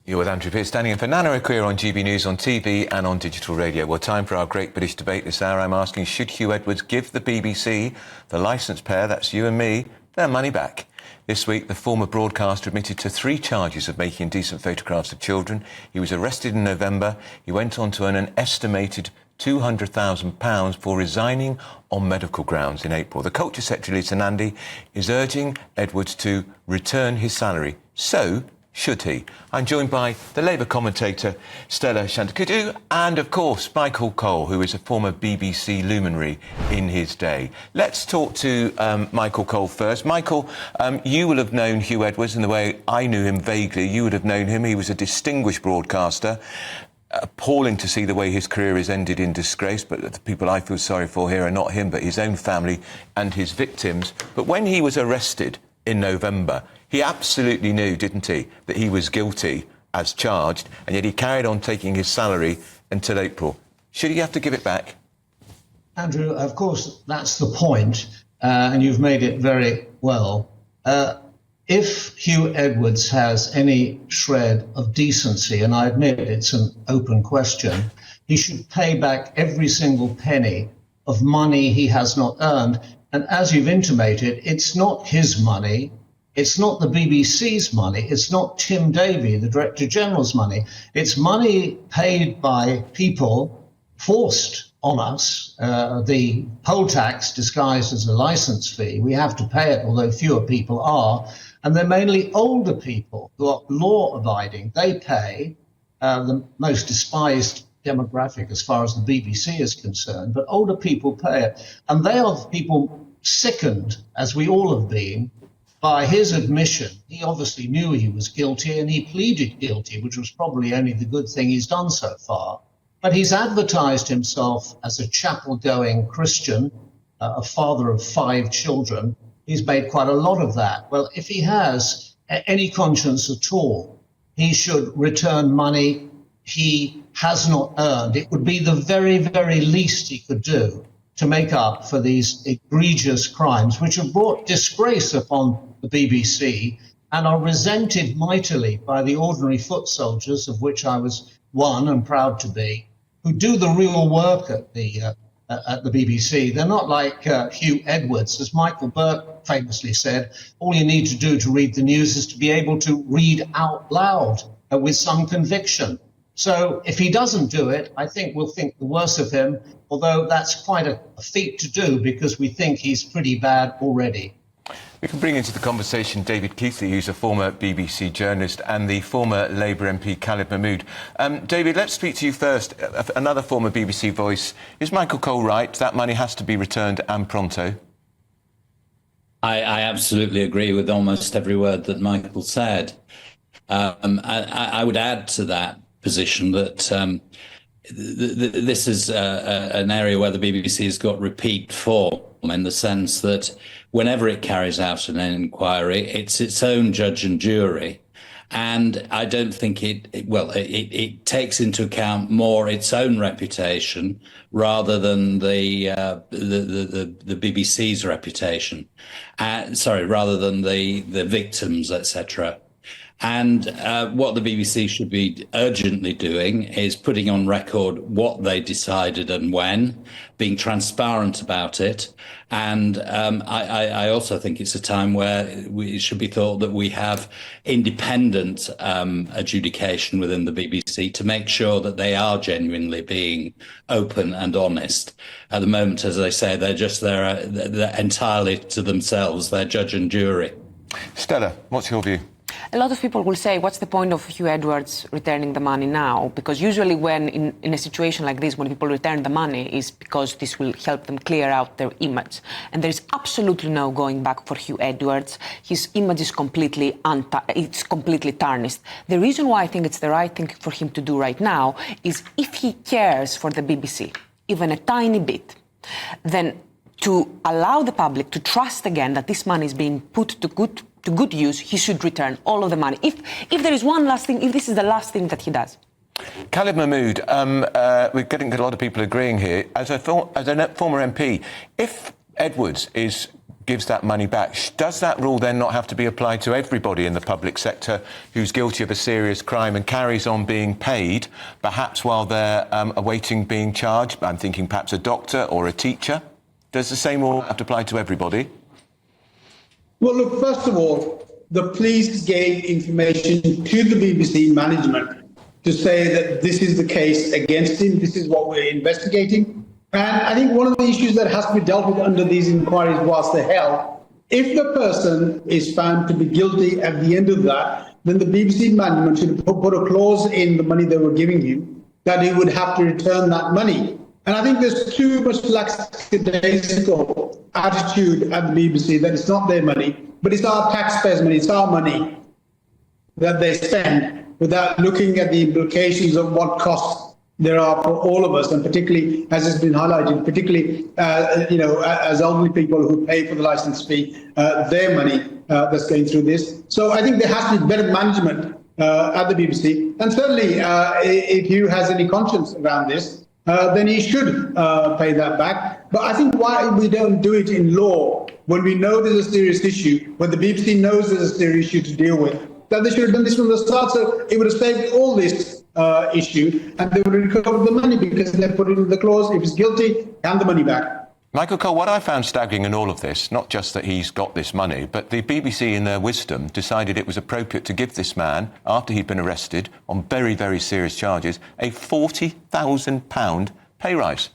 You're with Andrew Pearce, standing in for Nana Okoye on GB News, on TV and on digital radio. Well, time for our Great British Debate this hour. I'm asking, should Huw Edwards give the BBC, the licensed pair, that's you and me, their money back? This week, the former broadcaster admitted to 3 charges of making indecent photographs of children. He was arrested in November. He went on to earn an estimated £200,000 for resigning on medical grounds in April. The Culture Secretary, Lisa Nandy, is urging Edwards to return his salary. So, should he? I'm joined by the Labour commentator Stella Chantakuddu and, of course, Michael Cole, who is a former BBC luminary in his day. Let's talk to Michael Cole first. Michael, you will have known Huw Edwards in the way I knew him vaguely. You would have known him. He was a distinguished broadcaster. Appalling to see the way his career has ended in disgrace, but the people I feel sorry for here are not him, but his own family and his victims. But when he was arrested in November, he absolutely knew, didn't he, that he was guilty as charged, and yet he carried on taking his salary until April. Should he have to give it back? Andrew, of course, that's the point, and you've made it very well. If Huw Edwards has any shred of decency, and I admit it's an open question, he should pay back every single penny of money he has not earned. And as you've intimated, it's not his money. It's not the BBC's money. It's not Tim Davie, the Director General's money. It's money paid by people forced on us. The poll tax disguised as a licence fee. We have to pay it, although fewer people are. And they're mainly older people who are law-abiding. They pay, the most despised demographic as far as the BBC is concerned, but older people pay it. And they are the people sickened, as we all have been, by his admission. He obviously knew he was guilty and he pleaded guilty, which was probably only the good thing he's done so far. But he's advertised himself as a chapel-going Christian, a father of 5 children. He's made quite a lot of that. Well, if he has any conscience at all, he should return money he has not earned. It would be the very, very least he could do to make up for these egregious crimes, which have brought disgrace upon the BBC and are resented mightily by the ordinary foot soldiers, of which I was one and proud to be, who do the real work at the BBC. They're not like Huw Edwards. As Michael Burke famously said, all you need to do to read the news is to be able to read out loud with some conviction. So if he doesn't do it, I think we'll think the worse of him, although that's quite a feat to do because we think he's pretty bad already. We can bring into the conversation David Keithley, who's a former BBC journalist, and the former Labour MP Khalid Mahmood. David, let's speak to you first. Another former BBC voice. Is Michael Cole right? That money has to be returned and pronto? I absolutely agree with almost every word that Michael said. I would add to that position that this is an area where the BBC has got repeat form, in the sense that whenever it carries out an inquiry, it's its own judge and jury. And I don't think it takes into account more its own reputation rather than the BBC's reputation. Rather than the victims, etc. And what the BBC should be urgently doing is putting on record what they decided and when, being transparent about it. And I also think it's a time where it should be thought that we have independent adjudication within the BBC to make sure that they are genuinely being open and honest. At the moment, as I say, they're entirely to themselves, they're judge and jury. Stella, what's your view? A lot of people will say, what's the point of Huw Edwards returning the money now? Because usually when in a situation like this, when people return the money, is because this will help them clear out their image. And there is absolutely no going back for Huw Edwards. His image is completely tarnished. The reason why I think it's the right thing for him to do right now is if he cares for the BBC, even a tiny bit, then to allow the public to trust again that this money is being put to good use, he should return all of the money. If there is one last thing, if this is the last thing that he does. Khalid Mahmood, we're getting a lot of people agreeing here. As a former MP, if Edwards is gives that money back, does that rule then not have to be applied to everybody in the public sector who's guilty of a serious crime and carries on being paid, perhaps while they're awaiting being charged? I'm thinking perhaps a doctor or a teacher. Does the same rule have to apply to everybody? Well, look, first of all, the police gave information to the BBC management to say that this is the case against him, this is what we're investigating. And I think one of the issues that has to be dealt with under these inquiries whilst they're held, if the person is found to be guilty at the end of that, then the BBC management should put a clause in the money they were giving him that he would have to return that money. And I think there's too much lackadaisical attitude at the BBC that it's not their money, but it's our taxpayers' money, it's our money that they spend without looking at the implications of what costs there are for all of us, and particularly, as has been highlighted, particularly, as elderly people who pay for the licence fee, their money that's going through this. So I think there has to be better management at the BBC. And certainly, if Huw has any conscience around this, then he should pay that back. But I think why we don't do it in law when we know there's a serious issue, when the BBC knows there's a serious issue to deal with, that they should have done this from the start, so it would have saved all this issue, and they would have recovered the money because they put it in the clause, if he's guilty, hand the money back. Michael Cole, what I found staggering in all of this, not just that he's got this money, but the BBC in their wisdom decided it was appropriate to give this man, after he'd been arrested on very, very serious charges, a £40,000 pay rise.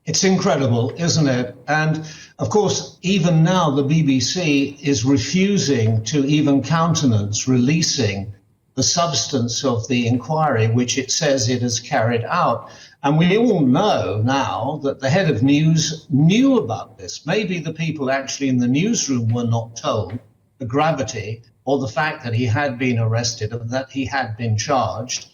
It's incredible, isn't it? And of course, even now, the BBC is refusing to even countenance releasing the substance of the inquiry, which it says it has carried out. And we all know now that the head of news knew about this. Maybe the people actually in the newsroom were not told the gravity or the fact that he had been arrested and that he had been charged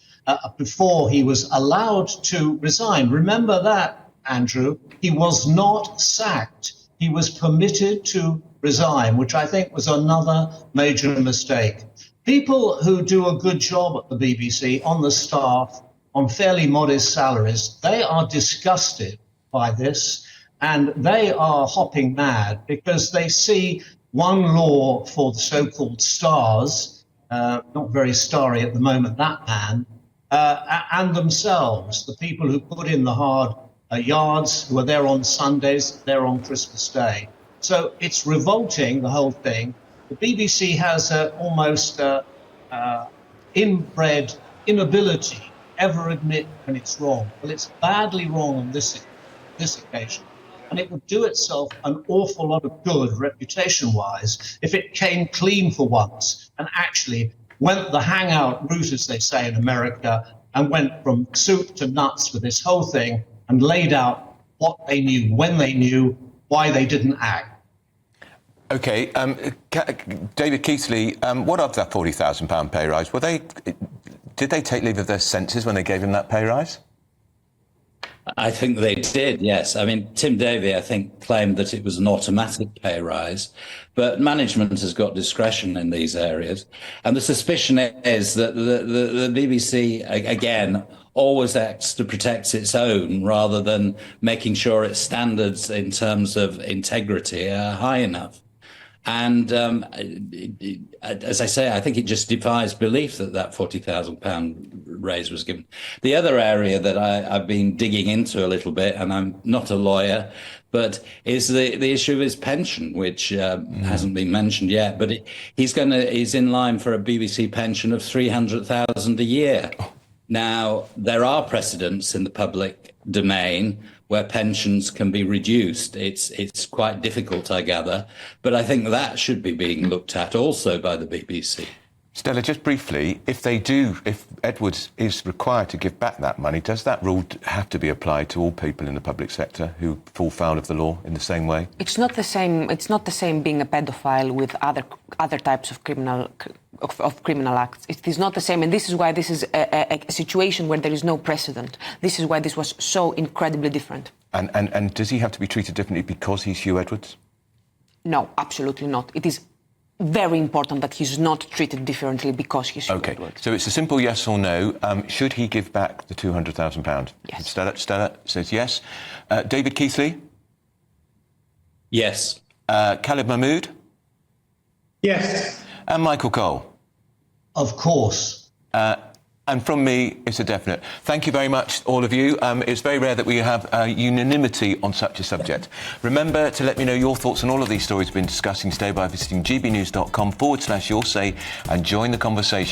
before he was allowed to resign. Remember that, Andrew, he was not sacked. He was permitted to resign, which I think was another major mistake. People who do a good job at the BBC, on the staff, on fairly modest salaries, they are disgusted by this, and they are hopping mad because they see one law for the so-called stars, not very starry at the moment, that man, and themselves, the people who put in the hard yards, who are there on Sundays, there on Christmas Day. So it's revolting, the whole thing. The BBC has almost inbred inability to ever admit when it's wrong. Well, it's badly wrong on this occasion. And it would do itself an awful lot of good, reputation-wise, if it came clean for once and actually went the hangout route, as they say in America, and went from soup to nuts with this whole thing and laid out what they knew, when they knew, why they didn't act. OK, David Keithley, what of that £40,000 pay rise? Did they take leave of their senses when they gave him that pay rise? I think they did, yes. I mean, Tim Davie, I think, claimed that it was an automatic pay rise, but management has got discretion in these areas. And the suspicion is that the BBC, again, always acts to protect its own rather than making sure its standards in terms of integrity are high enough. And as I say, I think it just defies belief that that £40,000 raise was given. The other area that I've been digging into a little bit, and I'm not a lawyer, but is the issue of his pension, which hasn't been mentioned yet. But he's in line for a BBC pension of £300,000 a year. Now, there are precedents in the public domain where pensions can be reduced. It's quite difficult, I gather, but I think that should be being looked at also by the BBC. Stella, just briefly, if Edwards is required to give back that money, does that rule have to be applied to all people in the public sector who fall foul of the law in the same way? It's not the same. It's not the same being a pedophile with other types of criminal acts. It is not the same, and this is why this is a situation where there is no precedent. This is why this was so incredibly different. And does he have to be treated differently because he's Huw Edwards? No, absolutely not. It is very important that he's not treated differently because he's Huw Edwards. So it's a simple yes or no. Should he give back the £200,000? Yes. Stella says yes. David Keithley? Yes. Khalid Mahmood? Yes. And Michael Cole? Of course. And from me, it's a definite. Thank you very much, all of you. It's very rare that we have unanimity on such a subject. Remember to let me know your thoughts on all of these stories we've been discussing today by visiting gbnews.com/your say and join the conversation.